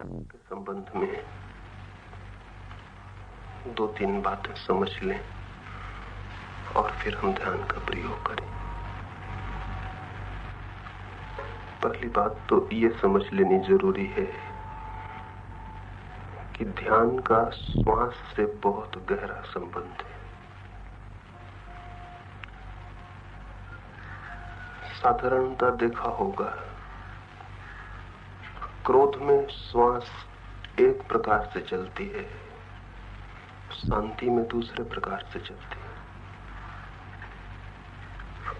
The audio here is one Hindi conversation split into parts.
के संबंध में दो तीन बातें समझ लें और फिर हम ध्यान का प्रयोग करें। पहली बात तो ये समझ लेनी जरूरी है कि ध्यान का श्वास से बहुत गहरा संबंध है। साधारणतः देखा होगा, क्रोध में श्वास एक प्रकार से चलती है, शांति में दूसरे प्रकार से चलती है।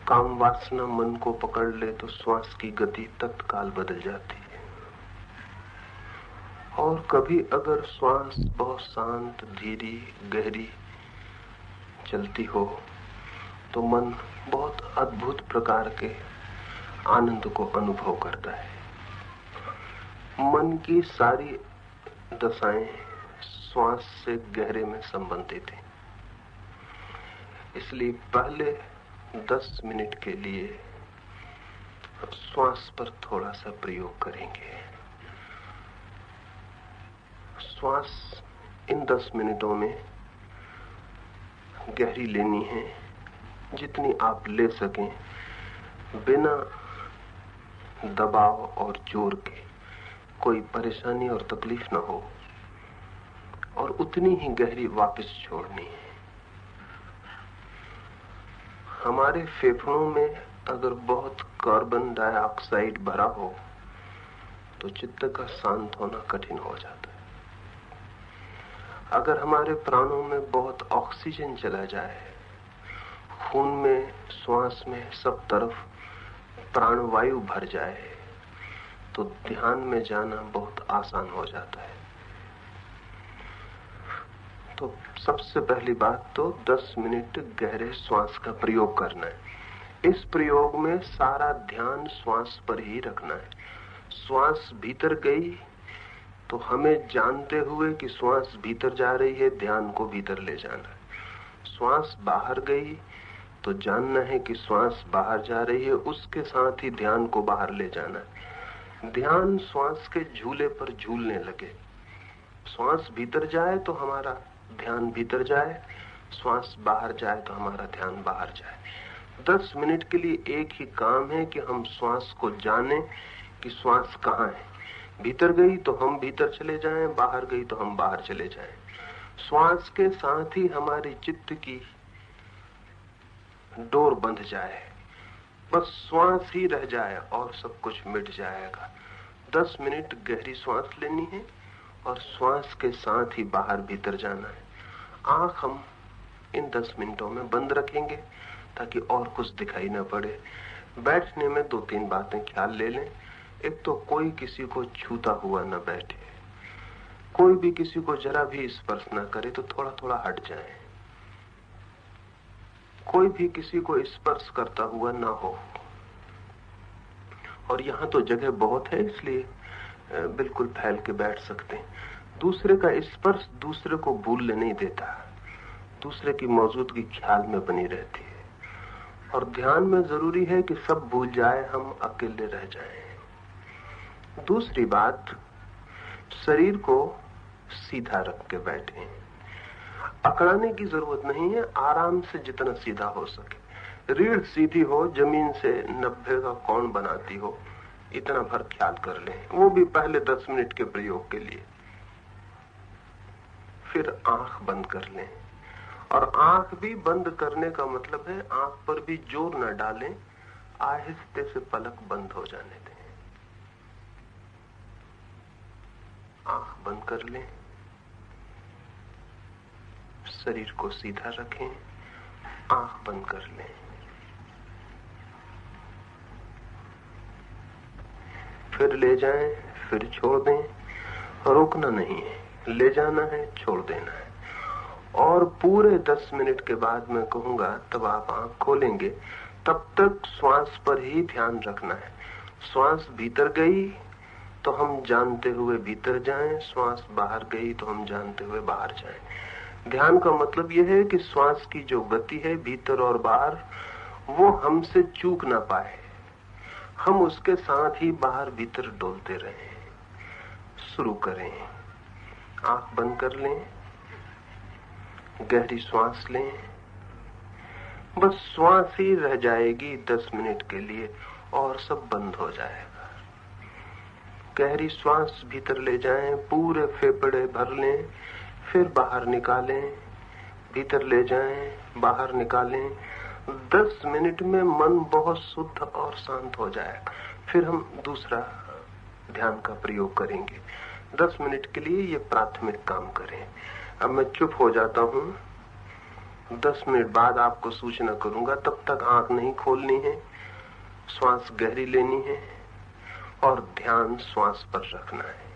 काम वासना मन को पकड़ ले तो श्वास की गति तत्काल बदल जाती है, और कभी अगर श्वास बहुत शांत, धीरी, गहरी चलती हो तो मन बहुत अद्भुत प्रकार के आनंद को अनुभव करता है। मन की सारी दशाएं श्वास से गहरे में संबंधित हैं। इसलिए पहले 10 मिनट के लिए श्वास पर थोड़ा सा प्रयोग करेंगे। श्वास इन 10 मिनटों में गहरी लेनी है, जितनी आप ले सकें, बिना दबाव और जोर के, कोई परेशानी और तकलीफ ना हो, और उतनी ही गहरी वापस छोड़नी है। हमारे फेफड़ों में अगर बहुत कार्बन डाइऑक्साइड भरा हो तो चित्त का शांत होना कठिन हो जाता है। अगर हमारे प्राणों में बहुत ऑक्सीजन चला जाए, खून में, श्वास में, सब तरफ प्राणवायु भर जाए, तो ध्यान में जाना बहुत आसान हो जाता है। तो सबसे पहली बात तो 10 मिनट गहरे श्वास का प्रयोग करना है। इस प्रयोग में सारा ध्यान श्वास पर ही रखना है। श्वास भीतर गई तो हमें जानते हुए कि श्वास भीतर जा रही है, ध्यान को भीतर ले जाना है। श्वास बाहर गई तो जानना है कि श्वास बाहर जा रही है, उसके साथ ही ध्यान को बाहर ले जाना है। ध्यान श्वास के झूले पर झूलने लगे। श्वास भीतर जाए तो हमारा ध्यान भीतर जाए, श्वास बाहर जाए तो हमारा ध्यान बाहर जाए। 10 मिनट के लिए एक ही काम है कि हम श्वास को जानें कि श्वास कहाँ है। भीतर गई तो हम भीतर चले जाएं, बाहर गई तो हम बाहर चले जाएं। श्वास के साथ ही हमारी चित्त की डोर बंध जाए, बस श्वास ही रह जाए और सब कुछ मिट जाएगा। 10 मिनट गहरी श्वास लेनी है और श्वास के साथ ही बाहर भीतर जाना है। आंख हम इन 10 मिनटों में बंद रखेंगे ताकि और कुछ दिखाई न पड़े। बैठने में 2-3 बातें ख्याल ले लें। एक तो कोई किसी को छूता हुआ न बैठे, कोई भी किसी को जरा भी स्पर्श न करे तो थोड़ा थोड़ा हट जाए, कोई भी किसी को स्पर्श करता हुआ ना हो। और यहाँ तो जगह बहुत है, इसलिए बिल्कुल फैल के बैठ सकते हैं। दूसरे का स्पर्श दूसरे को भूलने नहीं देता, दूसरे की मौजूदगी ख्याल में बनी रहती है। और ध्यान में जरूरी है कि सब भूल जाए, हम अकेले रह जाएं। दूसरी बात, शरीर को सीधा रख के बैठें। अकड़ाने की जरूरत नहीं है, आराम से जितना सीधा हो सके। रीढ़ सीधी हो, जमीन से 90 का कोण बनाती हो, इतना भर ख्याल कर लें। वो भी पहले 10 मिनट के प्रयोग के लिए। फिर आंख बंद कर लें, और आंख भी बंद करने का मतलब है आंख पर भी जोर न डालें, आहिस्ते से पलक बंद हो जाने दें। आंख बंद कर लें, शरीर को सीधा रखें, आंख बंद कर लें। फिर ले जाएं, फिर छोड़ दें। रोकना नहीं है, ले जाना है, छोड़ देना है। और पूरे 10 मिनट के बाद मैं कहूंगा तब आप आंख खोलेंगे। तब तक श्वास पर ही ध्यान रखना है। श्वास भीतर गई तो हम जानते हुए भीतर जाएं, श्वास बाहर गई तो हम जानते हुए बाहर जाएं। ध्यान का मतलब यह है कि श्वास की जो गति है भीतर और बाहर, वो हमसे चूक ना पाए, हम उसके साथ ही बाहर भीतर डोलते रहें। शुरू करें। आंख बंद कर लें, गहरी श्वास लें। बस श्वास ही रह जाएगी 10 मिनट के लिए और सब बंद हो जाएगा। गहरी श्वास भीतर ले जाएं, पूरे फेफड़े भर लें, फिर बाहर निकालें, भीतर ले जाएं, बाहर निकालें। 10 मिनट में मन बहुत शुद्ध और शांत हो जाएगा। फिर हम दूसरा ध्यान का प्रयोग करेंगे। 10 मिनट के लिए ये प्राथमिक काम करें। अब मैं चुप हो जाता हूं। 10 मिनट बाद आपको सूचना करूंगा। तब तक आंख नहीं खोलनी है, श्वास गहरी लेनी है और ध्यान श्वास पर रखना है।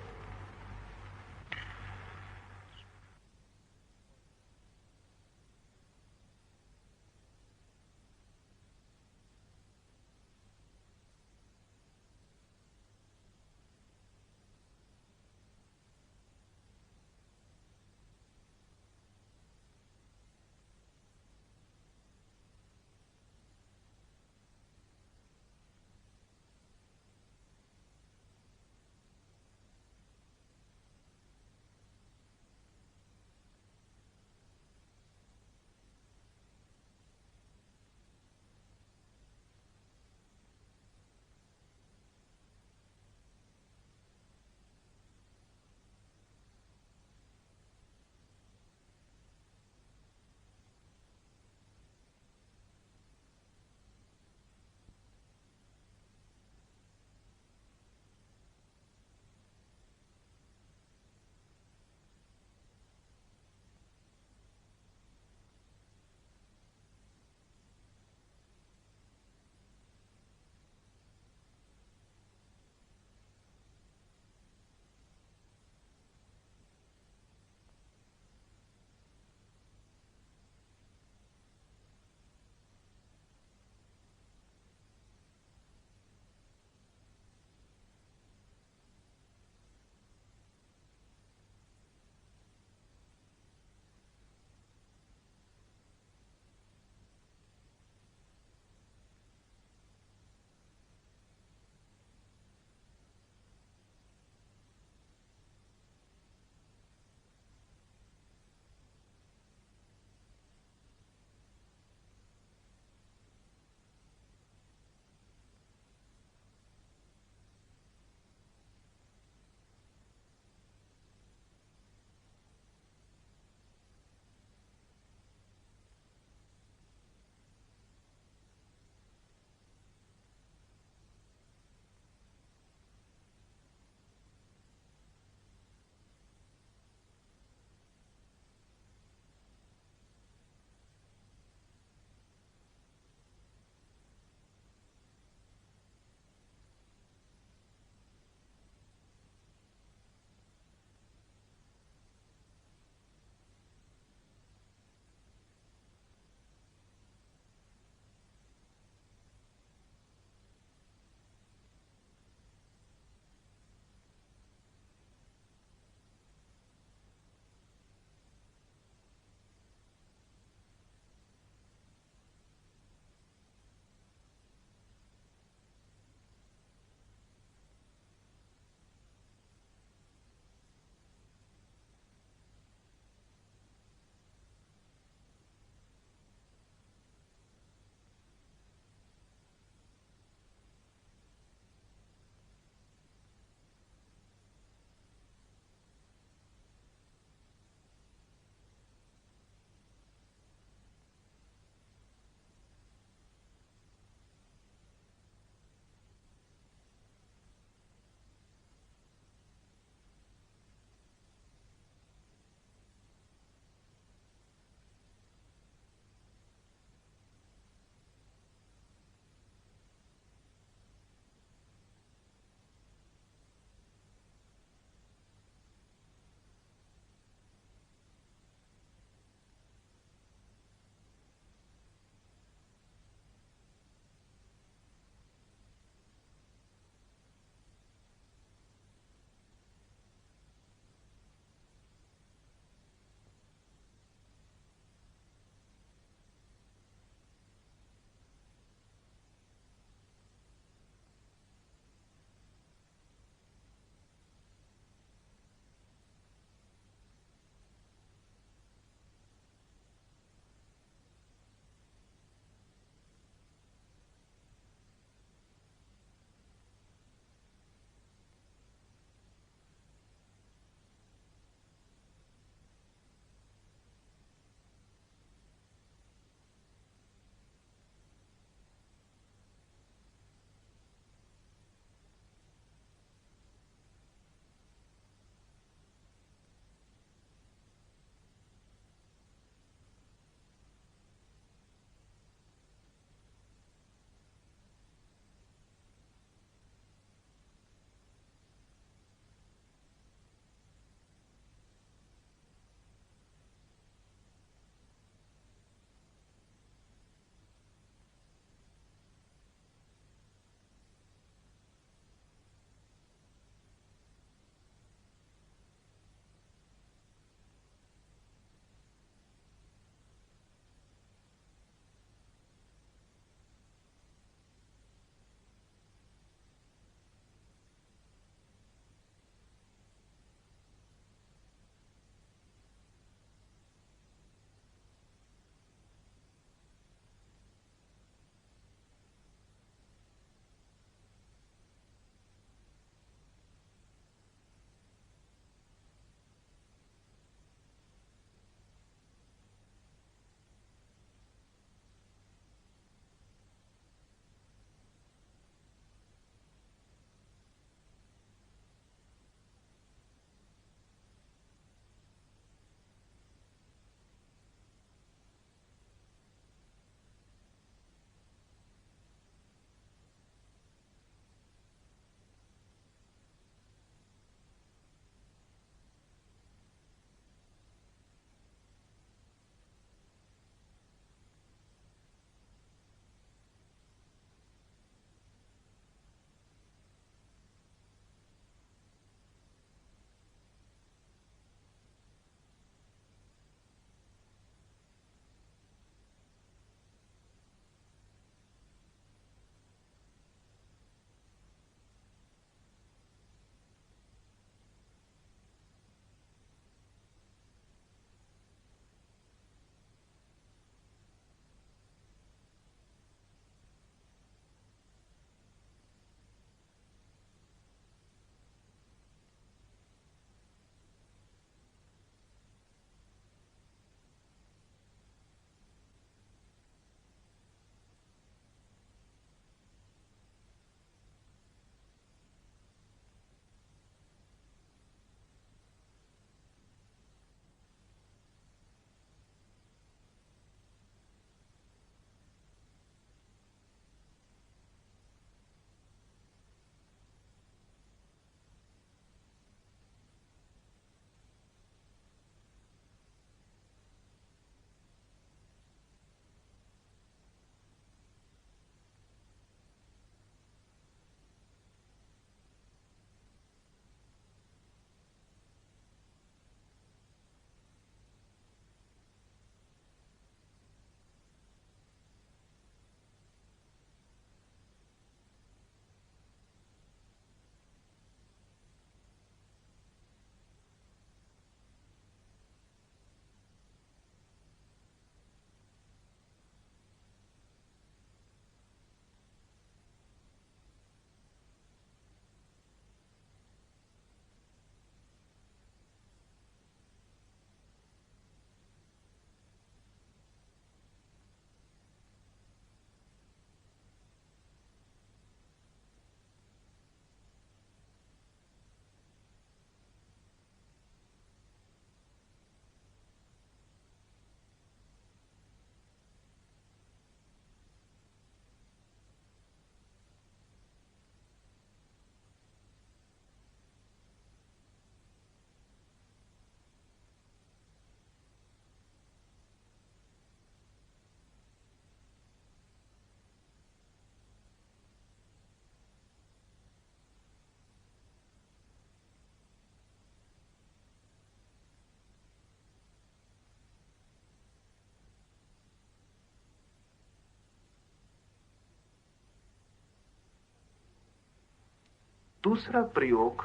दूसरा प्रयोग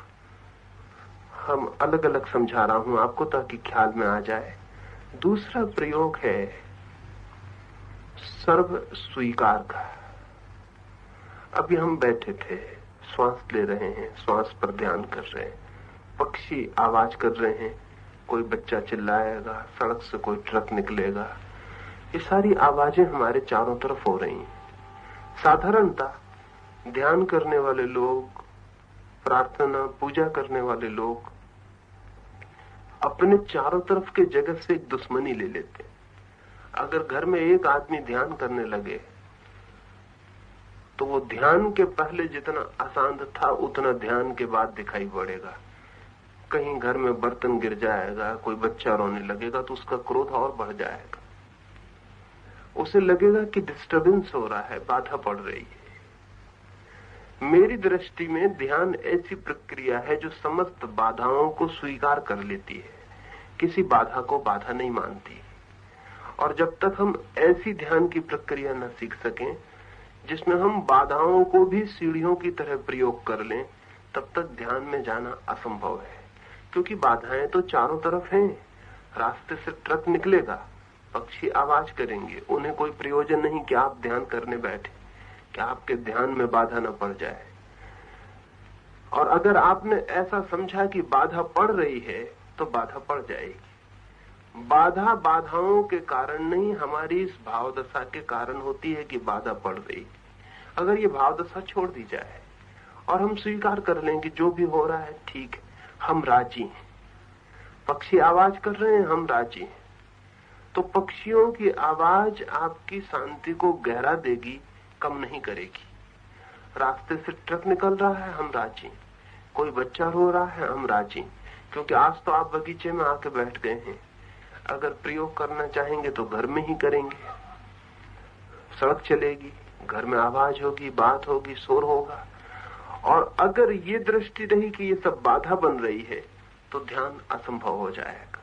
हम अलग अलग समझा रहा हूं आपको ताकि ख्याल में आ जाए। दूसरा प्रयोग है सर्व स्वीकार का। अभी हम बैठे थे, श्वास ले रहे हैं, श्वास पर ध्यान कर रहे हैं, पक्षी आवाज कर रहे हैं, कोई बच्चा चिल्लाएगा, सड़क से कोई ट्रक निकलेगा, ये सारी आवाजें हमारे चारों तरफ हो रही हैं। साधारणतः ध्यान करने वाले लोग, प्रार्थना पूजा करने वाले लोग अपने चारों तरफ के जगत से एक दुश्मनी ले लेते हैं। अगर घर में एक आदमी ध्यान करने लगे तो वो ध्यान के पहले जितना अशांत था उतना ध्यान के बाद दिखाई पड़ेगा। कहीं घर में बर्तन गिर जाएगा, कोई बच्चा रोने लगेगा तो उसका क्रोध और बढ़ जाएगा। उसे लगेगा कि डिस्टर्बेंस हो रहा है, बाधा पड़ रही है। मेरी दृष्टि में ध्यान ऐसी प्रक्रिया है जो समस्त बाधाओं को स्वीकार कर लेती है, किसी बाधा को बाधा नहीं मानती। और जब तक हम ऐसी ध्यान की प्रक्रिया न सीख सकें जिसमें हम बाधाओं को भी सीढ़ियों की तरह प्रयोग कर लें, तब तक ध्यान में जाना असंभव है। क्योंकि बाधाएं तो चारों तरफ हैं। रास्ते से ट्रक निकलेगा, पक्षी आवाज करेंगे, उन्हें कोई प्रयोजन नहीं कि आप ध्यान करने बैठे, कि आपके ध्यान में बाधा न पड़ जाए। और अगर आपने ऐसा समझा कि बाधा पड़ रही है तो बाधा पड़ जाएगी। बाधा बाधाओं के कारण नहीं, हमारी इस भावदशा के कारण होती है कि बाधा पड़ रही। अगर ये भावदशा छोड़ दी जाए और हम स्वीकार कर लें कि जो भी हो रहा है ठीक है, हम राजी हैं, पक्षी आवाज कर रहे हैं, हम राजी हैं, तो पक्षियों की आवाज आपकी शांति को गहरा देगी, कम नहीं करेगी। रास्ते से ट्रक निकल रहा है, हम राजी। कोई बच्चा रो रहा है, हम राजी, क्योंकि आज तो आप बगीचे में आके बैठ गए हैं। अगर प्रयोग करना चाहेंगे तो घर में ही करेंगे। सड़क चलेगी, घर में आवाज होगी, बात होगी, शोर होगा। और अगर ये दृष्टि रही कि ये सब बाधा बन रही है तो ध्यान असंभव हो जाएगा।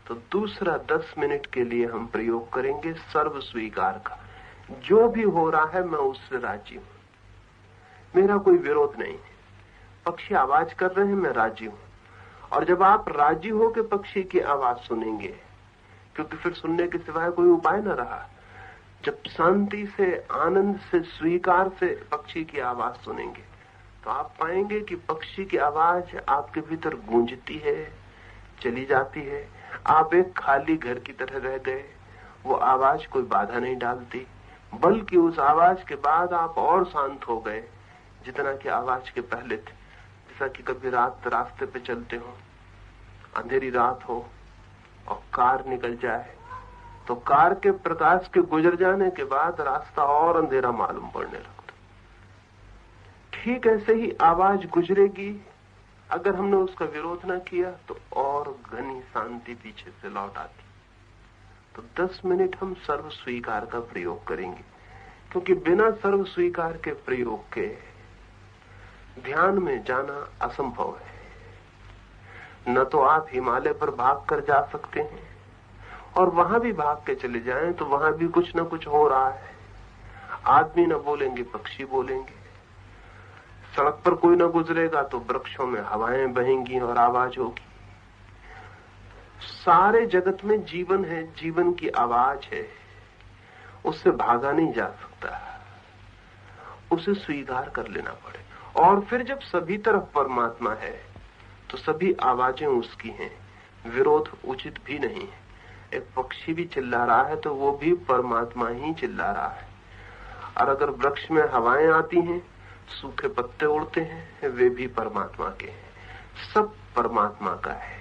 तो दूसरा 10 मिनट के लिए हम प्रयोग करेंगे सर्व स्वीकार का। जो भी हो रहा है मैं उससे राजी हूं, मेरा कोई विरोध नहीं है। पक्षी आवाज कर रहे हैं, मैं राजी हूं। और जब आप राजी हो के पक्षी की आवाज सुनेंगे, क्योंकि फिर सुनने के सिवाय कोई उपाय न रहा, जब शांति से, आनंद से, स्वीकार से पक्षी की आवाज सुनेंगे तो आप पाएंगे कि पक्षी की आवाज आपके भीतर गूंजती है, चली जाती है। आप एक खाली घर की तरह रह गए, वो आवाज कोई बाधा नहीं डालती, बल्कि उस आवाज के बाद आप और शांत हो गए जितना कि आवाज के पहले थे। जैसा कि कभी रात रास्ते पे चलते हो, अंधेरी रात हो और कार निकल जाए, तो कार के प्रकाश के गुजर जाने के बाद रास्ता और अंधेरा मालूम पड़ने लगता। ठीक ऐसे ही आवाज गुजरेगी, अगर हमने उसका विरोध न किया तो और घनी शांति पीछे से लौट आती। तो 10 मिनट हम सर्व स्वीकार का प्रयोग करेंगे, क्योंकि बिना सर्व स्वीकार के प्रयोग के ध्यान में जाना असंभव है। न तो आप हिमालय पर भाग कर जा सकते हैं, और वहां भी भाग के चले जाएं तो वहां भी कुछ न कुछ हो रहा है। आदमी न बोलेंगे, पक्षी बोलेंगे। सड़क पर कोई न गुजरेगा तो वृक्षों में हवाएं बहेंगी और आवाज होगी। सारे जगत में जीवन है, जीवन की आवाज है, उससे भागा नहीं जा सकता, उसे स्वीकार कर लेना पड़े। और फिर जब सभी तरफ परमात्मा है तो सभी आवाजें उसकी हैं, विरोध उचित भी नहीं है। एक पक्षी भी चिल्ला रहा है तो वो भी परमात्मा ही चिल्ला रहा है। और अगर वृक्ष में हवाएं आती हैं, सूखे पत्ते उड़ते हैं, वे भी परमात्मा के हैं। सब परमात्मा का है।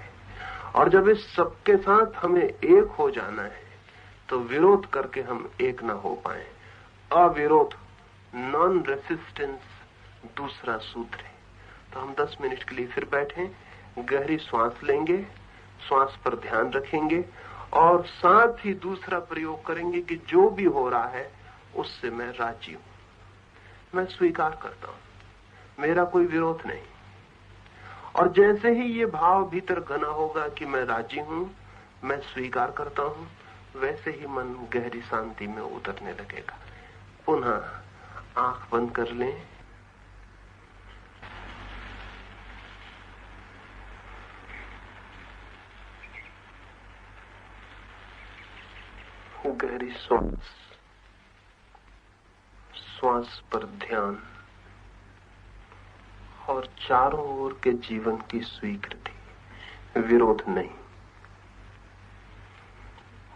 और जब इस सबके साथ हमें एक हो जाना है तो विरोध करके हम एक ना हो पाए। अविरोध, नॉन रेसिस्टेंस दूसरा सूत्र है। तो हम 10 मिनट के लिए फिर बैठें, गहरी श्वास लेंगे, श्वास पर ध्यान रखेंगे और साथ ही दूसरा प्रयोग करेंगे कि जो भी हो रहा है उससे मैं राजी हूं, मैं स्वीकार करता हूं, मेरा कोई विरोध नहीं। और जैसे ही ये भाव भीतर घना होगा कि मैं राजी हूं, मैं स्वीकार करता हूं, वैसे ही मन गहरी शांति में उतरने लगेगा। पुनः आंख बंद कर लें। गहरी श्वास, श्वास पर ध्यान और चारों ओर के जीवन की स्वीकृति, विरोध नहीं।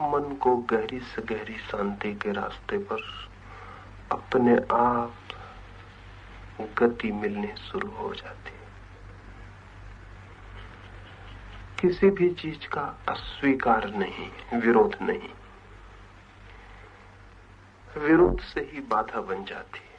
मन को गहरी से गहरी शांति के रास्ते पर अपने आप गति मिलने शुरू हो जाती है। किसी भी चीज का अस्वीकार नहीं, विरोध नहीं। विरोध से ही बाधा बन जाती है।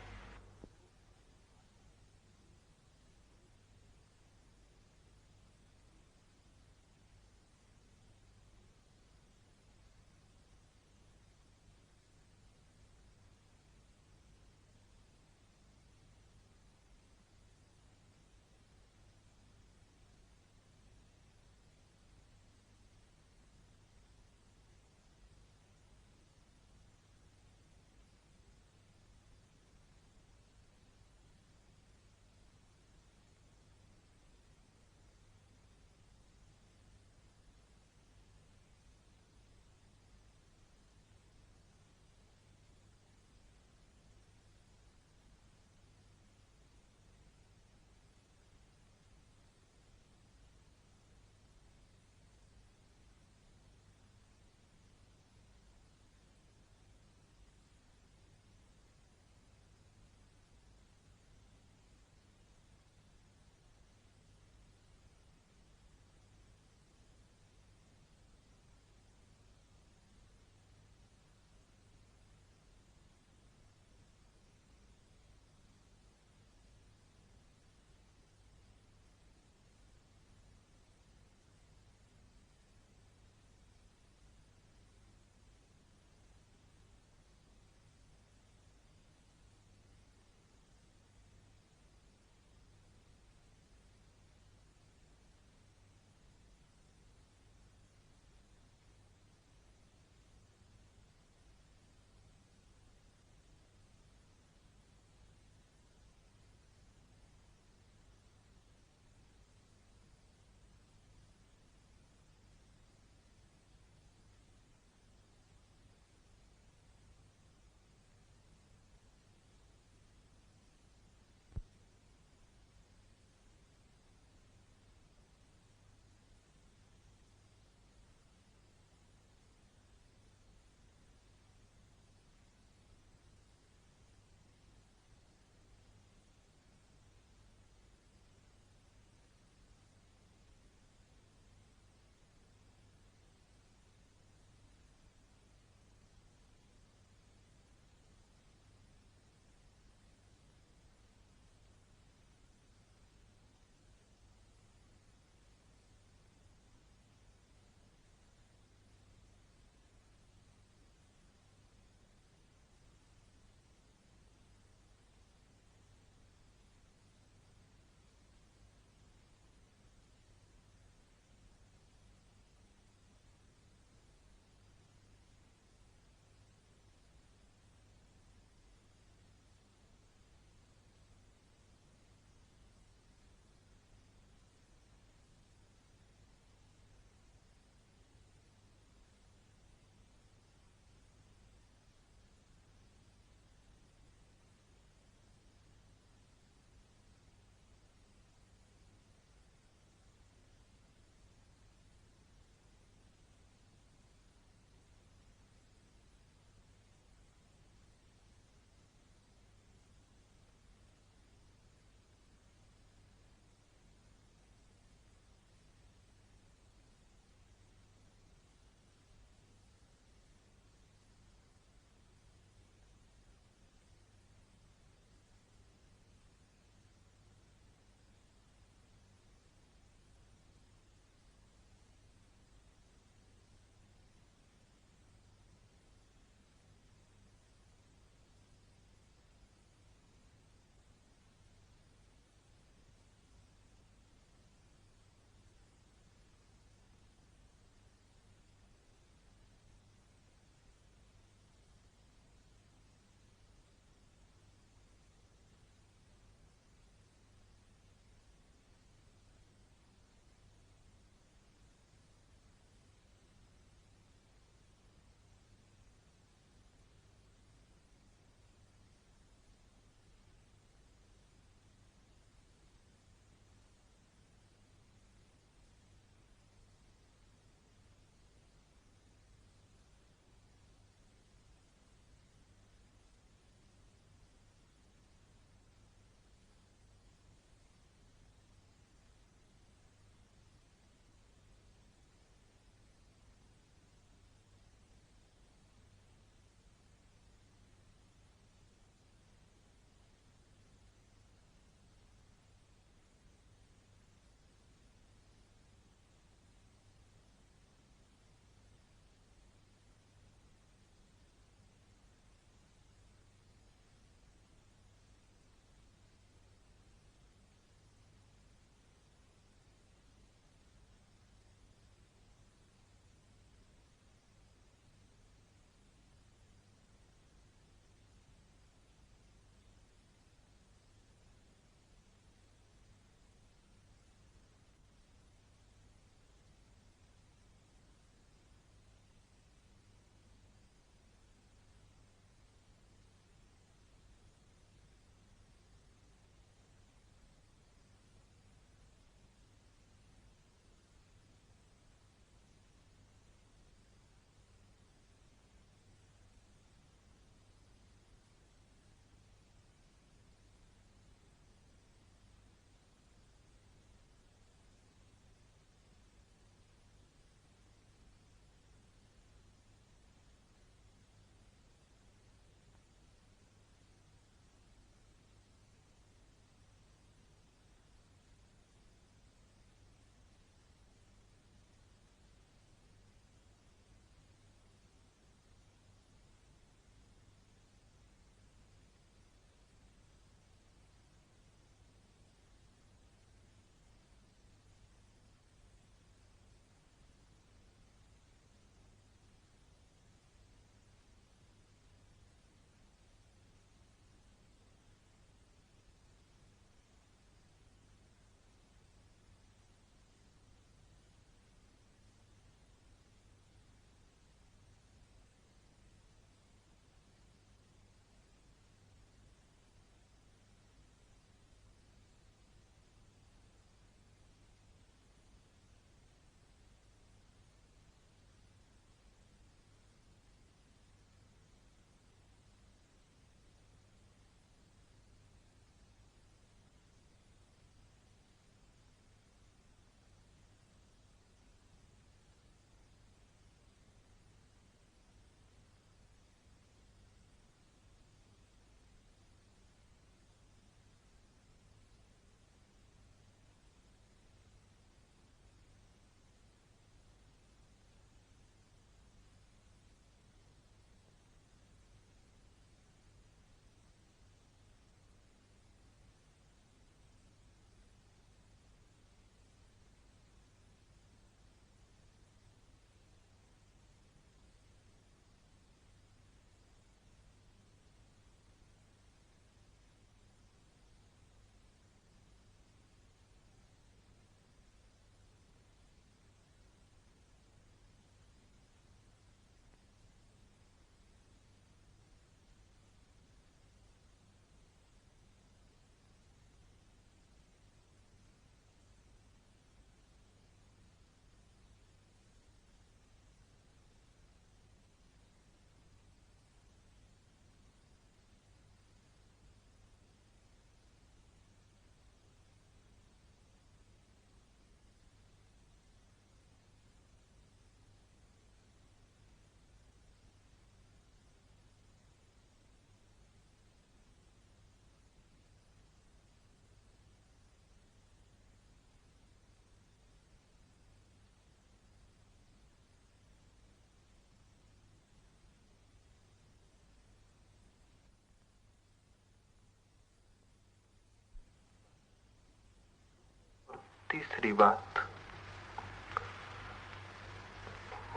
तीसरी बात,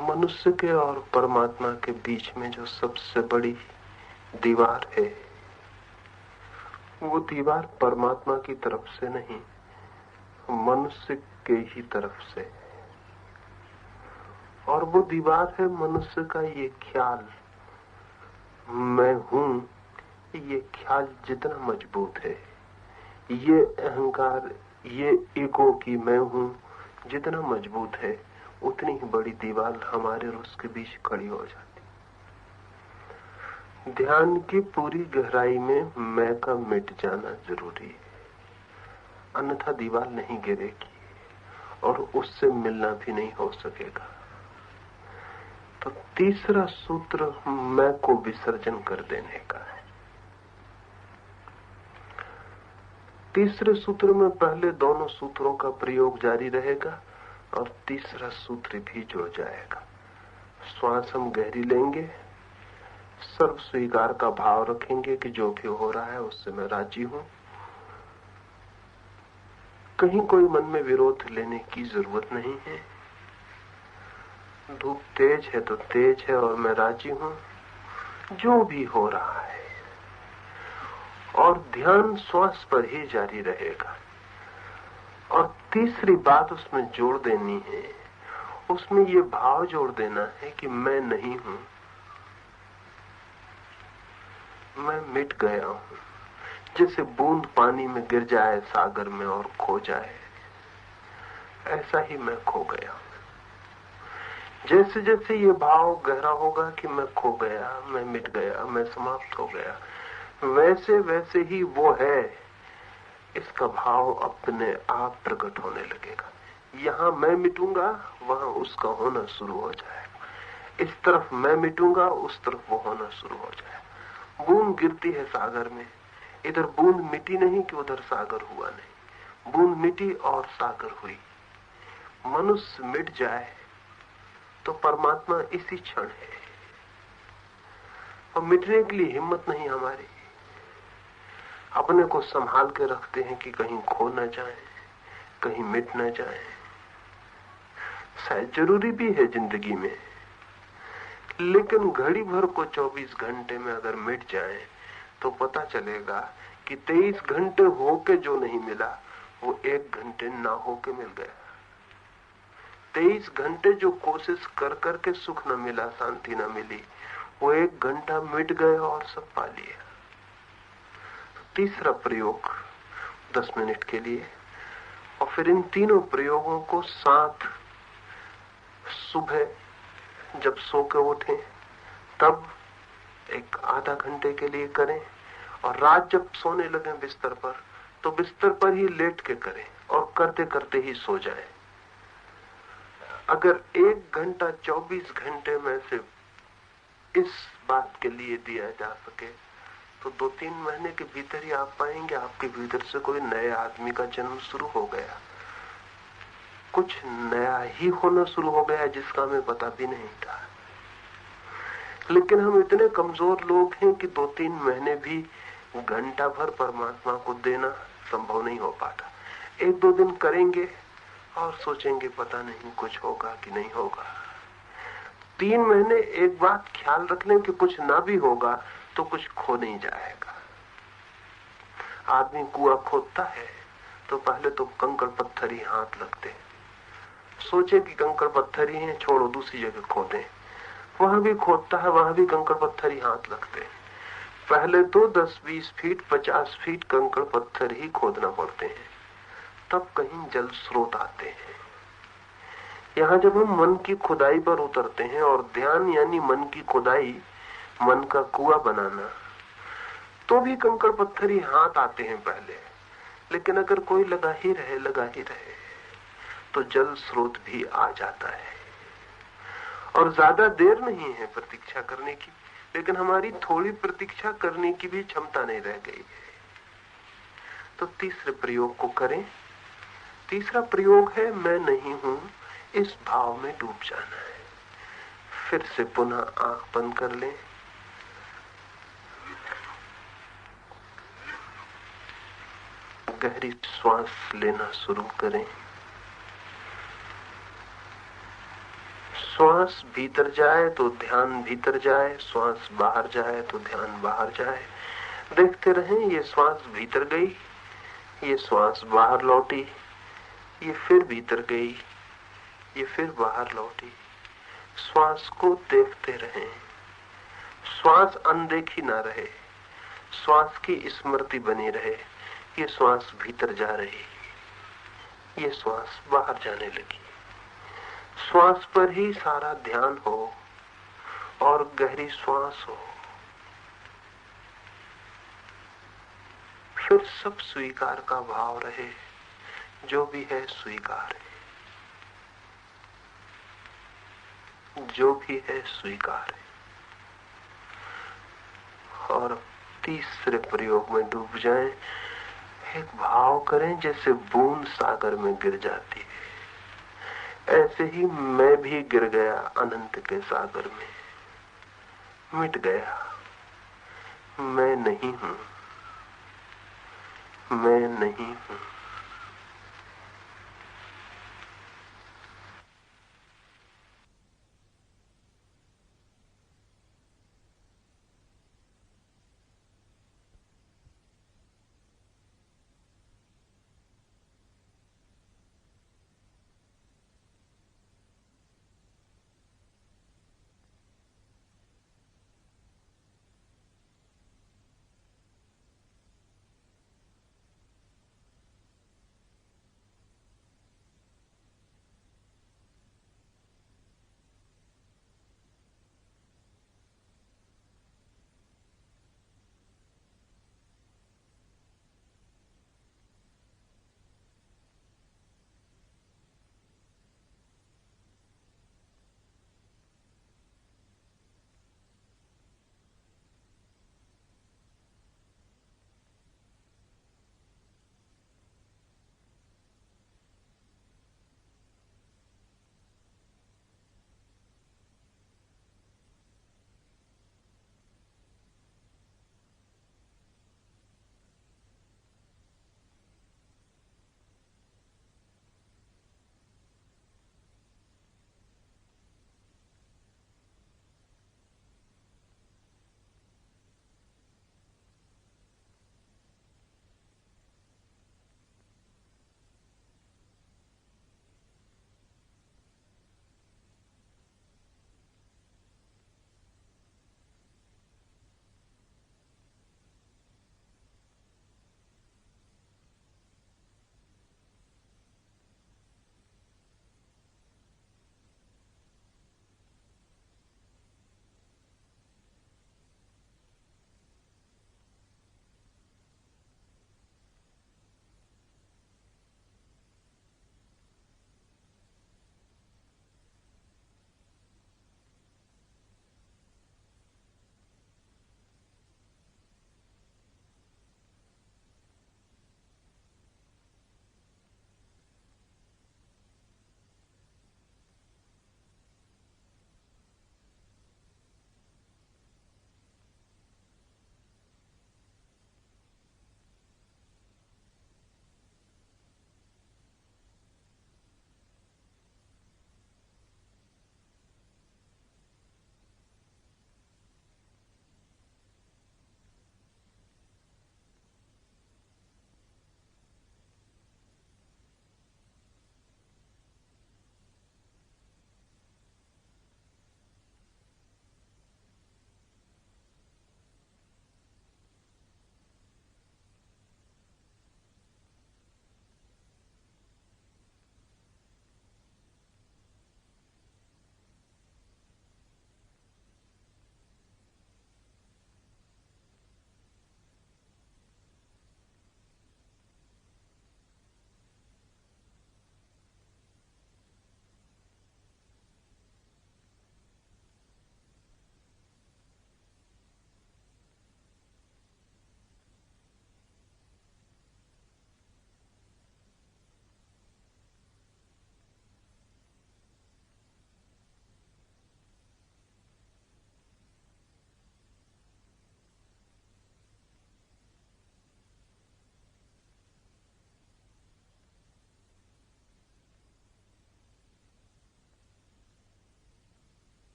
मनुष्य के और परमात्मा के बीच में जो सबसे बड़ी दीवार है, वो दीवार परमात्मा की तरफ से नहीं, मनुष्य के ही तरफ से। और वो दीवार है मनुष्य का ये ख्याल, मैं हूं। ये ख्याल जितना मजबूत है, ये अहंकार, ये ईगो की मैं हूं जितना मजबूत है, उतनी ही बड़ी दीवार हमारे और उसके बीच खड़ी हो जाती। ध्यान की पूरी गहराई में मैं का मिट जाना जरूरी है, अन्यथा दीवार नहीं गिरेगी और उससे मिलना भी नहीं हो सकेगा। तो तीसरा सूत्र मैं को विसर्जन कर देने का है। तीसरे सूत्र में पहले दोनों सूत्रों का प्रयोग जारी रहेगा और तीसरा सूत्र भी जुड़ जाएगा। श्वास हम गहरी लेंगे, सर्व स्वीकार का भाव रखेंगे कि जो भी हो रहा है उससे मैं राजी हूं। कहीं कोई मन में विरोध लेने की जरूरत नहीं है। धूप तेज है तो तेज है और मैं राजी हूं जो भी हो रहा है। और ध्यान श्वास पर ही जारी रहेगा। और तीसरी बात उसमें जोड़ देनी है, उसमें ये भाव जोड़ देना है कि मैं नहीं हूं, मैं मिट गया हूं। जैसे बूंद पानी में गिर जाए सागर में और खो जाए, ऐसा ही मैं खो गया। जैसे जैसे ये भाव गहरा होगा कि मैं खो गया, मैं मिट गया, मैं समाप्त हो गया, वैसे वैसे ही वो है, इसका भाव अपने आप प्रकट होने लगेगा। यहां मैं मिटूंगा, वहां उसका होना शुरू हो जाएगा। इस तरफ मैं मिटूंगा, उस तरफ वो होना शुरू हो जाएगा। बूंद गिरती है सागर में, इधर बूंद मिटी नहीं कि उधर सागर हुआ नहीं, बूंद मिटी और सागर हुई। मनुष्य मिट जाए तो परमात्मा इसी क्षण है, और मिटने के लिए हिम्मत नहीं हमारी। अपने को संभाल के रखते हैं कि कहीं खो न जाए, कहीं मिट न जाए। शायद जरूरी भी है जिंदगी में, लेकिन घड़ी भर को 24 घंटे में अगर मिट जाए तो पता चलेगा कि 23 घंटे होके जो नहीं मिला वो 1 घंटे ना होके मिल गया। 23 घंटे जो कोशिश कर करके सुख न मिला, शांति न मिली, वो 1 घंटा मिट गया और सब पा लिया। तीसरा प्रयोग 10 मिनट के लिए, और फिर इन तीनों प्रयोगों को साथ सुबह जब सो के उठें तब 1 आधा घंटे के लिए करें, और रात जब सोने लगे बिस्तर पर तो बिस्तर पर ही लेट के करें और करते करते ही सो जाएं। अगर 1 घंटा 24 घंटे में से इस बात के लिए दिया जा सके तो 2-3 महीने के भीतर ही आप पाएंगे आपके भीतर से कोई नए आदमी का जन्म शुरू हो गया, कुछ नया ही होना शुरू हो गया जिसका हमें पता भी नहीं था। लेकिन हम इतने कमजोर लोग हैं कि 2-3 महीने भी घंटा भर परमात्मा को देना संभव नहीं हो पाता। 1-2 दिन करेंगे और सोचेंगे पता नहीं कुछ होगा कि नहीं होगा। 3 महीने एक बात ख्याल रख लें कि कुछ ना भी होगा तो कुछ खो नहीं जाएगा। आदमी कुआं खोदता है तो पहले तो कंकड़ पत्थर ही हाथ लगते हैं, सोचे कि कंकड़ पत्थर ही हैं, छोड़ो दूसरी जगह खोदें। वहां भी खोदता है, वहां भी कंकड़ पत्थर ही हाथ लगते हैं। पहले तो 10-20 फीट 50 फीट कंकड़ पत्थर ही खोदना पड़ते हैं, तब कहीं जल स्रोत आते हैं। यहाँ जब हम मन की खुदाई पर उतरते हैं, और ध्यान यानी मन की खुदाई, मन का कुआं बनाना, तो भी कंकड़ पत्थर ही हाथ आते हैं पहले। लेकिन अगर कोई लगा ही रहे तो जल स्रोत भी आ जाता है। और ज्यादा देर नहीं है प्रतीक्षा करने की, लेकिन हमारी थोड़ी प्रतीक्षा करने की भी क्षमता नहीं रह गई है। तो तीसरे प्रयोग को करें। तीसरा प्रयोग है मैं नहीं हूं, इस भाव में डूब जाना है। फिर से पुनः आंख बंद कर लें, गहरी श्वास लेना शुरू करें। श्वास भीतर जाए तो ध्यान भीतर जाए, श्वास बाहर जाए तो ध्यान बाहर जाए। देखते रहें, ये श्वास भीतर गई, ये श्वास बाहर लौटी, ये फिर भीतर गई, ये फिर बाहर लौटी। श्वास को देखते रहें, श्वास अनदेखी ना रहे, श्वास की स्मृति बनी रहे। ये श्वास भीतर जा रही, ये श्वास बाहर जाने लगी। श्वास पर ही सारा ध्यान हो और गहरी श्वास हो, फिर सब स्वीकार का भाव रहे। जो भी है स्वीकार है, जो भी है स्वीकार है। और तीसरे प्रयोग में डूब जाएं। एक भाव करें जैसे बूंद सागर में गिर जाती है, ऐसे ही मैं भी गिर गया अनंत के सागर में, मिट गया। मैं नहीं हूं, मैं नहीं हूं।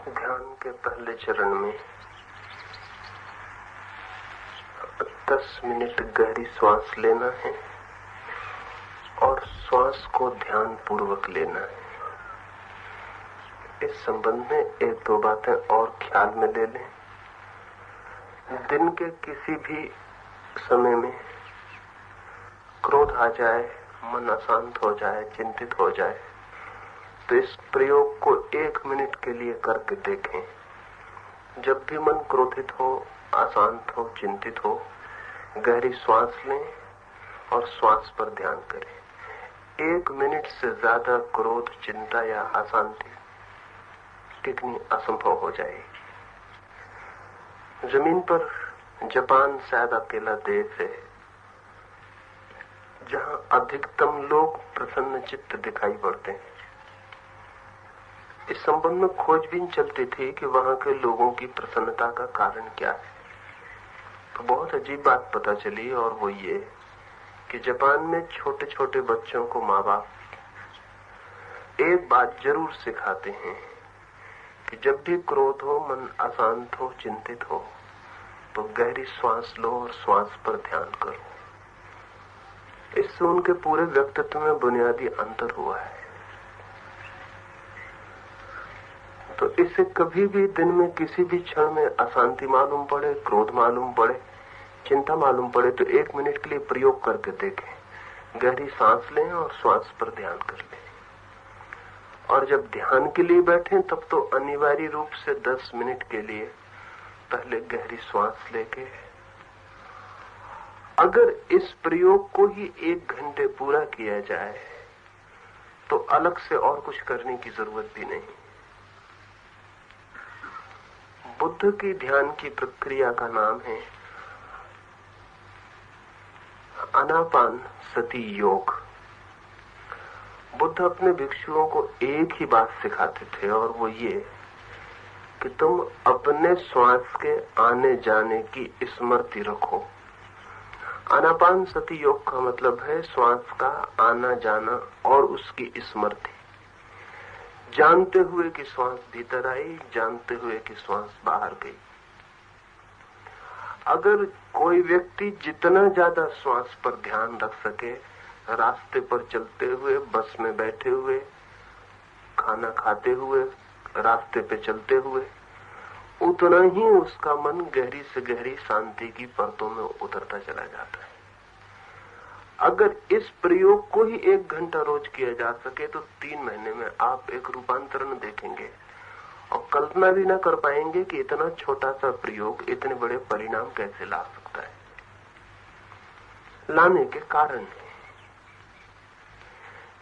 ध्यान के पहले चरण में 10 मिनट गहरी श्वास लेना है और श्वास को ध्यान पूर्वक लेना है। इस संबंध में एक दो बातें और ख्याल में ले लें। दिन के किसी भी समय में क्रोध आ जाए, मन अशांत हो जाए, चिंतित हो जाए, तो इस प्रयोग को 1 मिनट के लिए करके देखें। जब भी मन क्रोधित हो, अशांत हो, चिंतित हो, गहरी श्वास लें और श्वास पर ध्यान करें। 1 मिनट से ज्यादा क्रोध, चिंता या अशांति टिकनी असंभव हो जाएगी। जमीन पर जापान शायद अकेला देश है जहां अधिकतम लोग प्रसन्न चित्त दिखाई पड़ते हैं। इस संबंध में खोजबीन चलती थी कि वहां के लोगों की प्रसन्नता का कारण क्या है। तो बहुत अजीब बात पता चली, और वो ये कि जापान में छोटे छोटे बच्चों को माँ बाप एक बात जरूर सिखाते हैं कि जब भी क्रोध हो, मन अशांत हो, चिंतित हो, तो गहरी श्वास लो और श्वास पर ध्यान करो। इससे उनके पूरे व्यक्तित्व में बुनियादी अंतर हुआ है। तो इससे कभी भी दिन में किसी भी क्षण में अशांति मालूम पड़े, क्रोध मालूम पड़े, चिंता मालूम पड़े, तो 1 मिनट के लिए प्रयोग करके देखें। गहरी सांस लें और श्वास पर ध्यान कर लें। और जब ध्यान के लिए बैठें तब तो अनिवार्य रूप से 10 मिनट के लिए पहले गहरी श्वास लेके, अगर इस प्रयोग को ही 1 घंटे पूरा किया जाए तो अलग से और कुछ करने की जरूरत भी नहीं। बुद्ध की ध्यान की प्रक्रिया का नाम है आनापान सती योग। बुद्ध अपने भिक्षुओं को एक ही बात सिखाते थे, और वो ये कि तुम अपने श्वास के आने जाने की स्मृति रखो। आनापान सती योग का मतलब है श्वास का आना जाना और उसकी स्मृति, जानते हुए कि श्वास भीतर आई, जानते हुए कि श्वास बाहर गई। अगर कोई व्यक्ति जितना ज्यादा श्वास पर ध्यान रख सके, रास्ते पर चलते हुए, बस में बैठे हुए, खाना खाते हुए, रास्ते पे चलते हुए, उतना ही उसका मन गहरी से गहरी शांति की परतों में उतरता चला जाता है। अगर इस प्रयोग को ही 1 घंटा रोज किया जा सके तो 3 महीने में आप एक रूपांतरण देखेंगे और कल्पना भी न कर पाएंगे कि इतना छोटा सा प्रयोग इतने बड़े परिणाम कैसे ला सकता है। लाने के कारण है,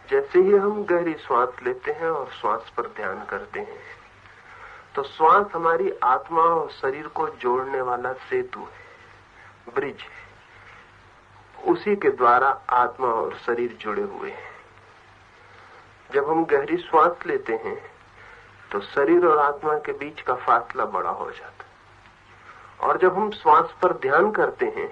जैसे ही हम गहरी श्वास लेते हैं और श्वास पर ध्यान करते हैं, तो श्वास हमारी आत्मा और शरीर को जोड़ने वाला सेतु है, ब्रिज है। उसी के द्वारा आत्मा और शरीर जुड़े हुए हैं। जब हम गहरी श्वास लेते हैं तो शरीर और आत्मा के बीच का फासला बड़ा हो जाता है, और जब हम श्वास पर ध्यान करते हैं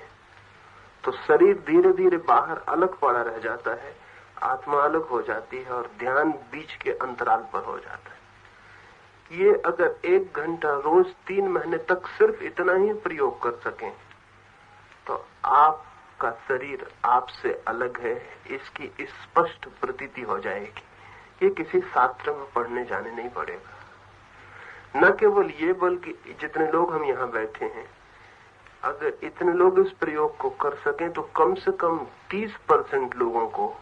तो शरीर धीरे धीरे बाहर अलग पड़ा रह जाता है, आत्मा अलग हो जाती है और ध्यान बीच के अंतराल पर हो जाता है। ये अगर 1 घंटा रोज 3 महीने तक सिर्फ इतना ही प्रयोग कर सकें तो आपका शरीर आपसे अलग है, इसकी स्पष्ट प्रतीति हो जाएगी। ये किसी शास्त्र में पढ़ने जाने नहीं पड़ेगा। न केवल ये, बल्कि जितने लोग हम यहाँ बैठे हैं, अगर इतने लोग इस प्रयोग को कर सकें तो कम से कम 30% लोगों को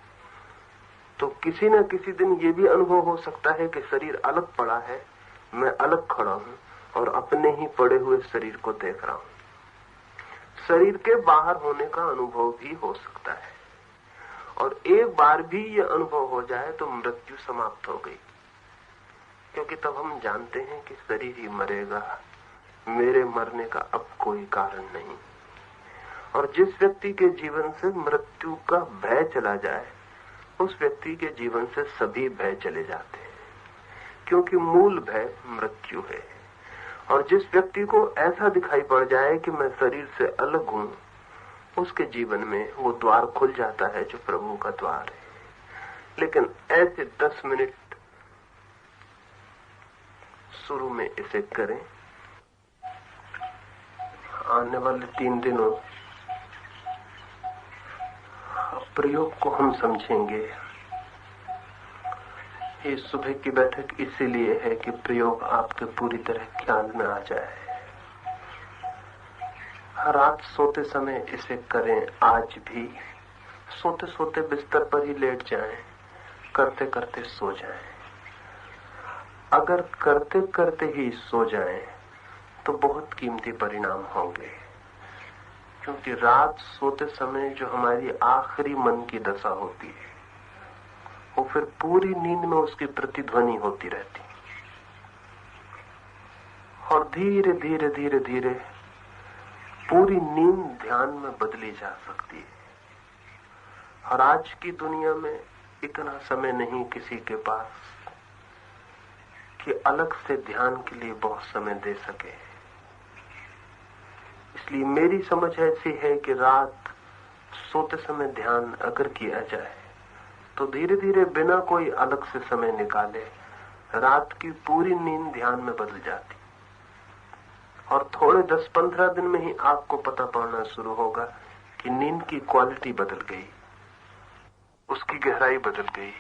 तो किसी न किसी दिन ये भी अनुभव हो सकता है कि शरीर अलग पड़ा है, मैं अलग खड़ा हूं और अपने ही पड़े हुए शरीर को देख रहा हूं। शरीर के बाहर होने का अनुभव भी हो सकता है, और एक बार भी ये अनुभव हो जाए तो मृत्यु समाप्त हो गई, क्योंकि तब हम जानते हैं कि शरीर ही मरेगा, मेरे मरने का अब कोई कारण नहीं। और जिस व्यक्ति के जीवन से मृत्यु का भय चला जाए, उस व्यक्ति के जीवन से सभी भय चले जाते हैं, क्योंकि मूल भय मृत्यु है। और जिस व्यक्ति को ऐसा दिखाई पड़ जाए कि मैं शरीर से अलग हूं, उसके जीवन में वो द्वार खुल जाता है जो प्रभु का द्वार है। लेकिन ऐसे 10 मिनट शुरू में इसे करें। आने वाले 3 दिनों प्रयोग को हम समझेंगे। ये सुबह की बैठक इसीलिए है कि प्रयोग आपके पूरी तरह ख्याल में आ जाए। हर रात सोते समय इसे करें। आज भी सोते सोते बिस्तर पर ही लेट जाएं, करते करते सो जाएं। अगर करते करते ही सो जाएं तो बहुत कीमती परिणाम होंगे, क्योंकि रात सोते समय जो हमारी आखिरी मन की दशा होती है वो फिर पूरी नींद में उसकी प्रतिध्वनि होती रहती और धीरे धीरे धीरे धीरे पूरी नींद ध्यान में बदली जा सकती है। और आज की दुनिया में इतना समय नहीं किसी के पास कि अलग से ध्यान के लिए बहुत समय दे सके। इसलिए मेरी समझ ऐसी है कि रात सोते समय ध्यान अगर किया जाए तो धीरे धीरे बिना कोई अलग से समय निकाले रात की पूरी नींद ध्यान में बदल जाती और थोड़े 10-15 दिन में ही आपको पता पड़ना शुरू होगा कि नींद की क्वालिटी बदल गई, उसकी गहराई बदल गई।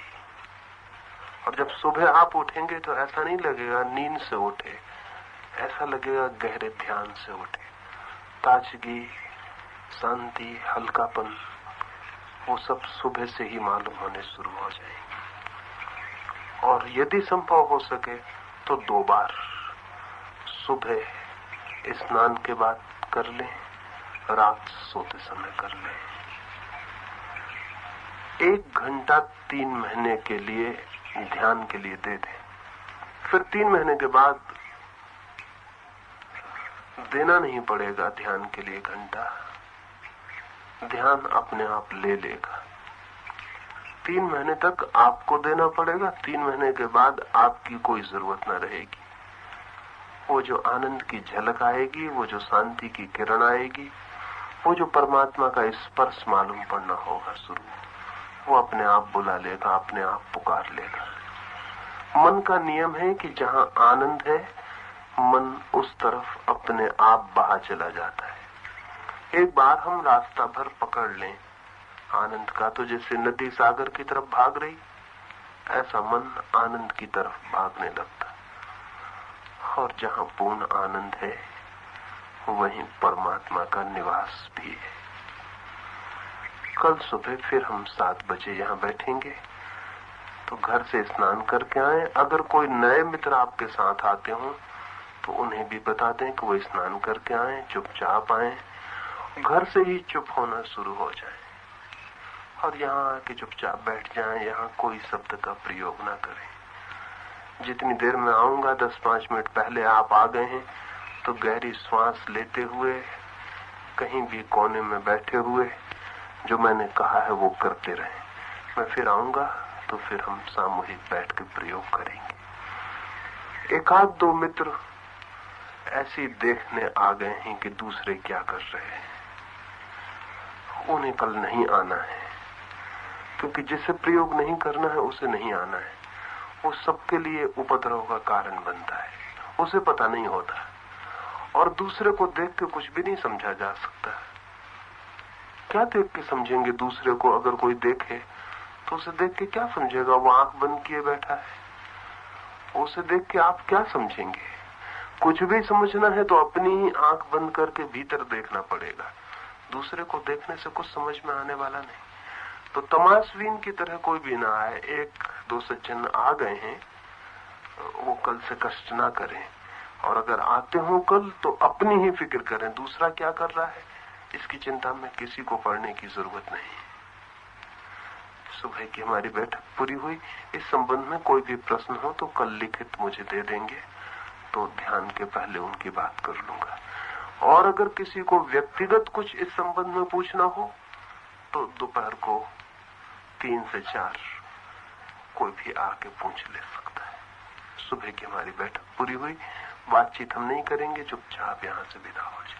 और जब सुबह आप उठेंगे तो ऐसा नहीं लगेगा नींद से उठे, ऐसा लगेगा गहरे ध्यान से उठे। ताजगी, शांति, हल्कापन, वो सब सुबह से ही मालूम होने शुरू हो जाएंगे। और यदि संभव हो सके तो 2 बार सुबह स्नान के बाद कर लें, रात सोते समय कर लें। 1 घंटा 3 महीने के लिए ध्यान के लिए दे दें। फिर 3 महीने के बाद देना नहीं पड़ेगा ध्यान के लिए घंटा, ध्यान अपने आप ले लेगा। 3 महीने तक आपको देना पड़ेगा, 3 महीने के बाद आपकी कोई जरूरत न रहेगी। वो जो आनंद की झलक आएगी, वो जो शांति की किरण आएगी, वो जो परमात्मा का स्पर्श मालूम पड़ना होगा शुरू, वो अपने आप बुला लेगा, अपने आप पुकार लेगा। मन का नियम है कि जहां आनंद है मन उस तरफ अपने आप बहा चला जाता है। एक बार हम रास्ता भर पकड़ लें आनंद का तो जैसे नदी सागर की तरफ भाग रही, ऐसा मन आनंद की तरफ भागने लगता। और जहां पूर्ण आनंद है वहीं परमात्मा का निवास भी है। कल सुबह फिर हम 7 बजे यहाँ बैठेंगे, तो घर से स्नान करके आए। अगर कोई नए मित्र आपके साथ आते हों तो उन्हें भी बता दें कि वो स्नान करके आए, चुपचाप आए, घर से ही चुप होना शुरू हो जाए और यहाँ आके चुपचाप बैठ जाएं। यहाँ कोई शब्द का प्रयोग ना करें। जितनी देर में आऊंगा 10-5 मिनट पहले आप आ गए हैं तो गहरी श्वास लेते हुए कहीं भी कोने में बैठे हुए जो मैंने कहा है वो करते रहें। मैं फिर आऊंगा तो फिर हम सामूहिक बैठ के प्रयोग करेंगे। 1-2 मित्र ऐसे देखने आ गए हैं कि दूसरे क्या कर रहे हैं, उन्हें कल नहीं आना है, क्योंकि जिसे प्रयोग नहीं करना है उसे नहीं आना है। वो सबके लिए उपद्रव का कारण बनता है, उसे पता नहीं होता। और दूसरे को देख के कुछ भी नहीं समझा जा सकता। क्या देख के समझेंगे दूसरे को? अगर कोई देखे तो उसे देख के क्या समझेगा? वो आंख बंद किए बैठा है, उसे देख के आप क्या समझेंगे? कुछ भी समझना है तो अपनी ही आंख बंद करके भीतर देखना पड़ेगा। दूसरे को देखने से कुछ समझ में आने वाला नहीं। तो तमाशबीन की तरह कोई भी ना आए। 1-2 सज्जन आ गए हैं, वो कल से कष्ट ना करें। और अगर आते हो कल तो अपनी ही फिक्र करें, दूसरा क्या कर रहा है इसकी चिंता में किसी को पड़ने की जरूरत नहीं। सुबह की हमारी बैठक पूरी हुई। इस संबंध में कोई भी प्रश्न हो तो कल लिखित मुझे दे देंगे, तो ध्यान के पहले उनकी बात कर लूंगा। और अगर किसी को व्यक्तिगत कुछ इस संबंध में पूछना हो तो दोपहर को 3 से 4 कोई भी आके पूछ ले सकता है। सुबह की हमारी बैठक पूरी हुई। बातचीत हम नहीं करेंगे, चुपचाप यहाँ से विदा हो जाए।